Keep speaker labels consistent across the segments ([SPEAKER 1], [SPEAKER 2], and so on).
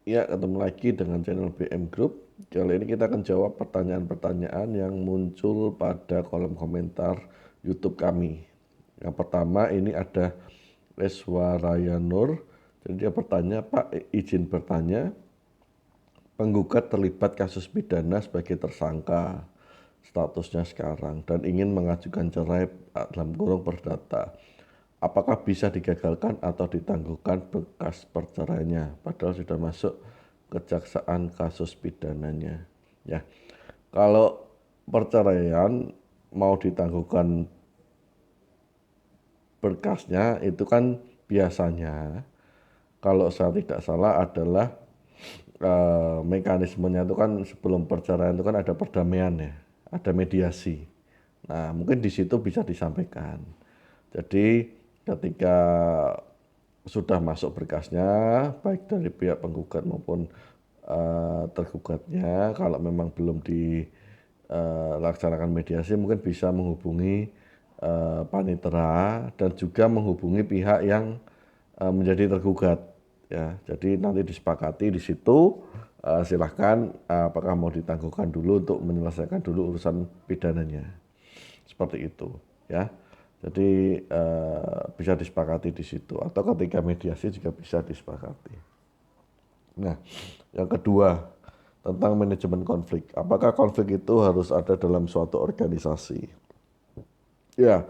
[SPEAKER 1] Ya, ketemu lagi dengan channel BM Group. Kali ini kita akan jawab pertanyaan-pertanyaan yang muncul pada kolom komentar YouTube kami. Yang pertama ini ada Reswaraya Nur. Jadi dia bertanya, Pak, izin bertanya, penggugat terlibat kasus pidana sebagai tersangka statusnya sekarang dan ingin mengajukan cerai dalam kurung perdata. Apakah bisa digagalkan atau ditangguhkan berkas perceraiannya padahal sudah masuk kejaksaan kasus pidananya. Ya, kalau perceraian mau ditangguhkan berkasnya itu kan biasanya kalau saya tidak salah adalah mekanismenya itu kan sebelum perceraian itu kan ada perdamaian ya, ada mediasi. Nah, mungkin di situ bisa disampaikan. Jadi ketika sudah masuk berkasnya, baik dari pihak penggugat maupun tergugatnya, kalau memang belum dilaksanakan mediasi, mungkin bisa menghubungi panitera dan juga menghubungi pihak yang menjadi tergugat. Ya, jadi nanti disepakati di situ. Silahkan apakah mau ditangguhkan dulu untuk menyelesaikan dulu urusan pidananya. Seperti itu, ya. Jadi bisa disepakati di situ atau ketika mediasi juga bisa disepakati. Nah, yang kedua tentang manajemen konflik. Apakah konflik itu harus ada dalam suatu organisasi? Ya,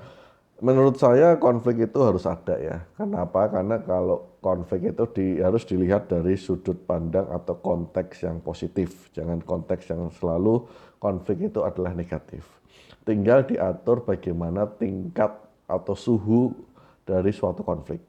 [SPEAKER 1] menurut saya konflik itu harus ada ya. Kenapa? Karena kalau konflik itu harus dilihat dari sudut pandang atau konteks yang positif. Jangan konteks yang selalu konflik itu adalah negatif. Tinggal diatur bagaimana tingkat atau suhu dari suatu konflik.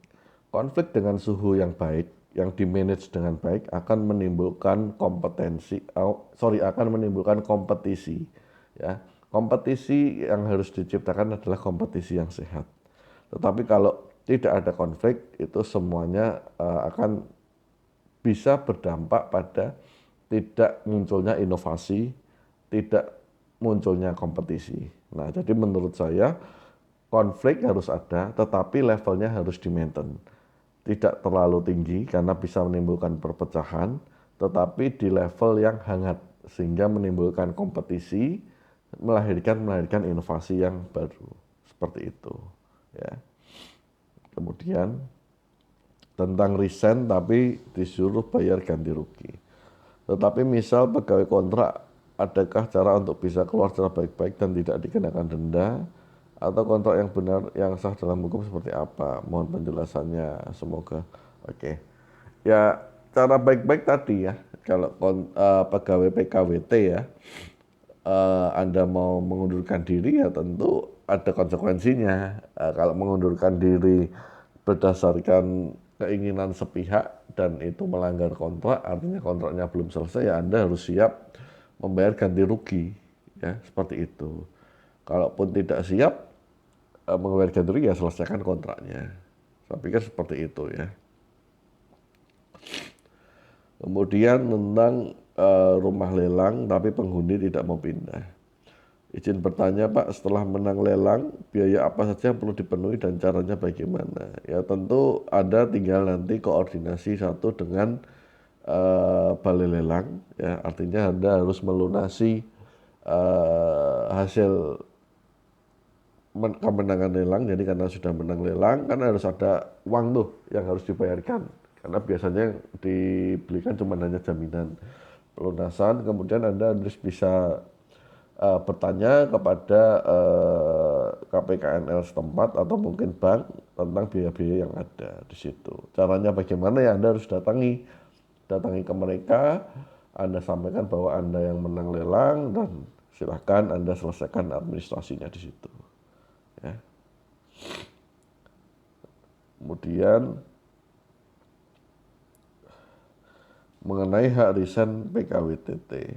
[SPEAKER 1] Konflik dengan suhu yang baik, yang dimanage dengan baik akan menimbulkan akan menimbulkan kompetisi. Ya, kompetisi yang harus diciptakan adalah kompetisi yang sehat. Tetapi kalau tidak ada konflik, itu semuanya akan bisa berdampak pada tidak munculnya inovasi, tidak munculnya kompetisi. Nah, jadi menurut saya konflik harus ada, tetapi levelnya harus di-maintain. Tidak terlalu tinggi karena bisa menimbulkan perpecahan, tetapi di level yang hangat sehingga menimbulkan kompetisi, melahirkan inovasi yang baru. Seperti itu, ya. Kemudian tentang resign tapi disuruh bayar ganti rugi. Tetapi misal pegawai kontrak, adakah cara untuk bisa keluar secara baik-baik dan tidak dikenakan denda? Atau kontrak yang benar, yang sah dalam hukum seperti apa? Mohon penjelasannya, semoga. Oke. Ya, cara baik-baik tadi ya, kalau pegawai PKWT ya, Anda mau mengundurkan diri ya tentu ada konsekuensinya. Kalau mengundurkan diri berdasarkan keinginan sepihak dan itu melanggar kontrak, artinya kontraknya belum selesai, ya Anda harus siap membayar ganti rugi, ya seperti itu. Kalaupun tidak siap membayar ganti rugi, ya selesaikan kontraknya. Saya pikir seperti itu ya. Kemudian tentang rumah lelang tapi penghuni tidak mau pindah. Izin bertanya Pak, setelah menang lelang, biaya apa saja yang perlu dipenuhi dan caranya bagaimana? Ya tentu ada tinggal nanti koordinasi satu dengan balai lelang, ya artinya Anda harus melunasi hasil kemenangan lelang. Jadi karena sudah menang lelang, kan harus ada uang tuh yang harus dibayarkan. Karena biasanya yang dibelikan cuma hanya jaminan pelunasan. Kemudian Anda harus bisa bertanya kepada KPKNL setempat atau mungkin bank tentang biaya-biaya yang ada di situ. Caranya bagaimana ya Anda harus datangi ke mereka, Anda sampaikan bahwa Anda yang menang lelang dan silahkan Anda selesaikan administrasinya di situ. Ya. Kemudian mengenai hak resign PKWTT.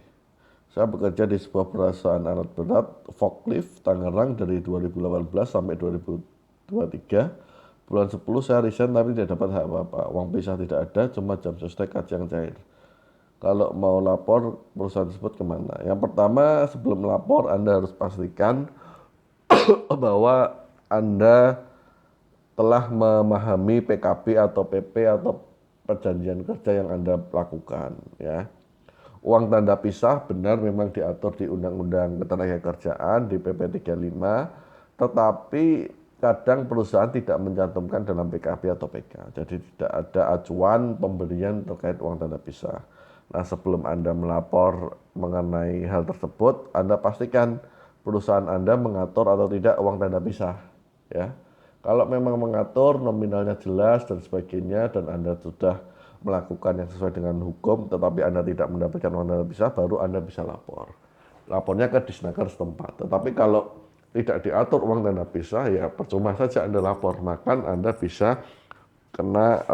[SPEAKER 1] Saya bekerja di sebuah perusahaan alat berat forklift Tangerang dari 2018 sampai 2023. Bulan 10 saya resign tapi tidak dapat hak apa-apa. Uang pisah tidak ada, cuma jam sostek yang cair. Kalau mau lapor perusahaan tersebut kemana? Yang pertama, sebelum melapor Anda harus pastikan bahwa Anda telah memahami PKB atau PP atau perjanjian kerja yang Anda lakukan, ya. Uang tanda pisah benar memang diatur di Undang-Undang Ketenagakerjaan di PP 35, tetapi kadang perusahaan tidak mencantumkan dalam PKB atau PK. Jadi tidak ada acuan pemberian terkait uang tanda pisah. Nah, sebelum Anda melapor mengenai hal tersebut, Anda pastikan perusahaan Anda mengatur atau tidak uang tanda pisah, ya. Kalau memang mengatur, nominalnya jelas dan sebagainya, dan Anda sudah melakukan yang sesuai dengan hukum, tetapi Anda tidak mendapatkan uang tanda pisah, baru Anda bisa lapor. Lapornya ke Disnaker setempat. Tetapi kalau tidak diatur uang tanda pisah, ya percuma saja Anda lapor. Maka Anda bisa kena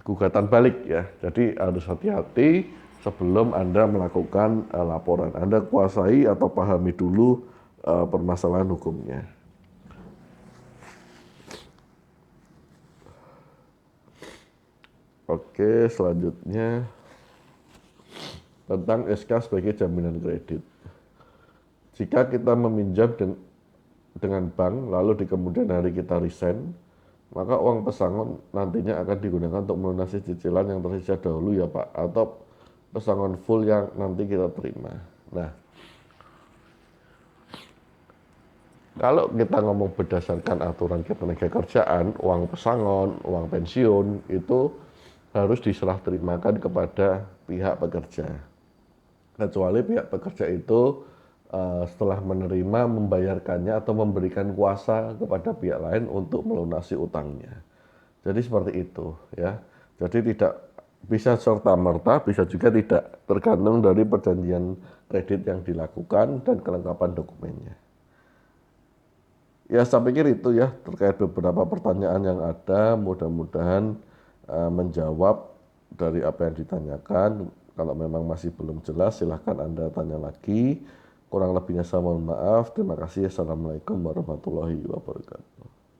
[SPEAKER 1] gugatan balik, ya. Jadi harus hati-hati sebelum Anda melakukan laporan. Anda kuasai atau pahami dulu permasalahan hukumnya. Oke, selanjutnya tentang SK sebagai jaminan kredit. Jika kita meminjam dengan bank, lalu di kemudian hari kita resign, maka uang pesangon nantinya akan digunakan untuk melunasi cicilan yang tersedia dahulu, ya Pak, atau pesangon full yang nanti kita terima. Nah, kalau kita ngomong berdasarkan aturan ketenagakerjaan, uang pesangon, uang pensiun itu harus diserah terimakan kepada pihak pekerja. Kecuali pihak pekerja itu setelah menerima membayarkannya atau memberikan kuasa kepada pihak lain untuk melunasi utangnya. Jadi seperti itu, ya. Jadi tidak bisa serta-merta, bisa juga tidak, tergantung dari perjanjian kredit yang dilakukan dan kelengkapan dokumennya. Ya, saya pikir itu ya terkait beberapa pertanyaan yang ada, mudah-mudahan menjawab dari apa yang ditanyakan. Kalau memang masih belum jelas, silahkan Anda tanya lagi. Kurang lebihnya saya mohon maaf. Terima kasih. Assalamualaikum warahmatullahi wabarakatuh.